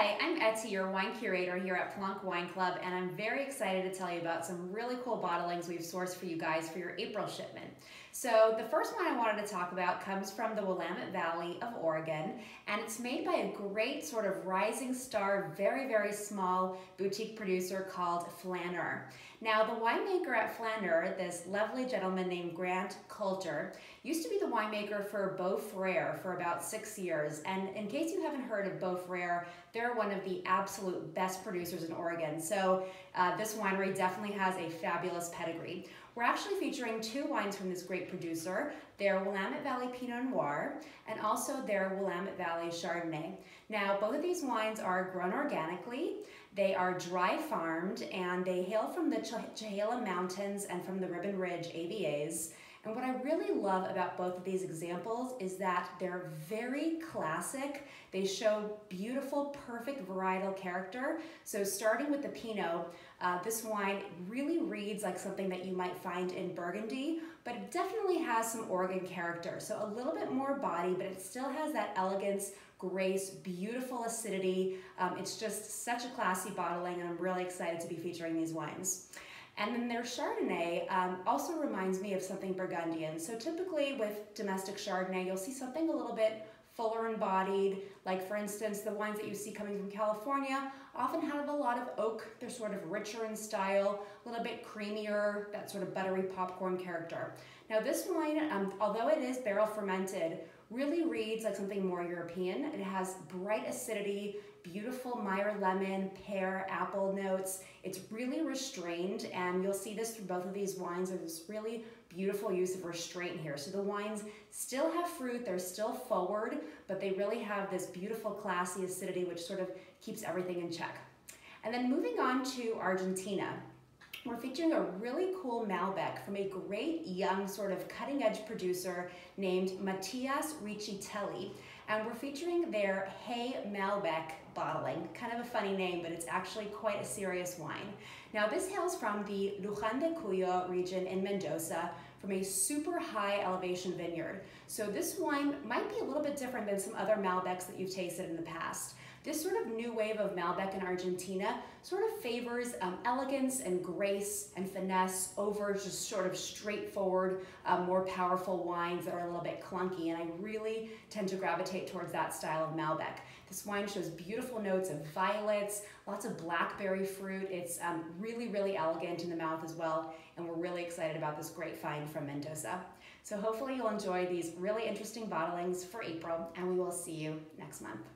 Hi, I'm Etty, your wine curator here at Plonk Wine Club, and I'm very excited to tell you about some really cool bottlings we've sourced for you guys for your April shipment. So the first one I wanted to talk about comes from the Willamette Valley of Oregon, and it's made by a great sort of rising star, very small boutique producer called Flanner. Now the winemaker at Flanner, this lovely gentleman named Grant Coulter, used to be the winemaker for Beaufrere for about 6 years, and in case you haven't heard of Beaufrere, they're one of the absolute best producers in Oregon, so this winery definitely has a fabulous pedigree. We're actually featuring two wines from this great producer, their Willamette Valley Pinot Noir and also their Willamette Valley Chardonnay. Now, both of these wines are grown organically, they are dry farmed, and they hail from the Chehalem Mountains and from the Ribbon Ridge AVAs. And what I really love about both of these examples is that they're very classic. They show beautiful, perfect varietal character. So starting with the Pinot, this wine really reads like something that you might find in Burgundy, but it definitely has some Oregon character. So a little bit more body, but it still has that elegance, grace, beautiful acidity. It's just such a classy bottling, and I'm really excited to be featuring these wines. And then their Chardonnay also reminds me of something Burgundian. So typically with domestic Chardonnay, you'll see something a little bit fuller and bodied. Like for instance, the wines that you see coming from California often have a lot of oak. They're sort of richer in style, a little bit creamier, that sort of buttery popcorn character. Now this wine, although it is barrel fermented, really reads like something more European. It has bright acidity, beautiful Meyer lemon, pear, apple notes. It's really restrained, and you'll see this through both of these wines. There's this really beautiful use of restraint here. So the wines still have fruit, they're still forward, but they really have this beautiful classy acidity which sort of keeps everything in check. And then moving on to Argentina. We're featuring a really cool Malbec from a great young sort of cutting edge producer named Matias Riccitelli. And we're featuring their Hey Malbec bottling. Kind of a funny name, but it's actually quite a serious wine. Now this hails from the Luján de Cuyo region in Mendoza from a super high elevation vineyard. So this wine might be a little bit different than some other Malbecs that you've tasted in the past. This sort of new wave of Malbec in Argentina sort of favors elegance and grace and finesse over just sort of straightforward, more powerful wines that are a little bit clunky, and I really tend to gravitate towards that style of Malbec. This wine shows beautiful notes of violets, lots of blackberry fruit. It's really elegant in the mouth as well, and we're really excited about this great find from Mendoza. So hopefully you'll enjoy these really interesting bottlings for April, and we will see you next month.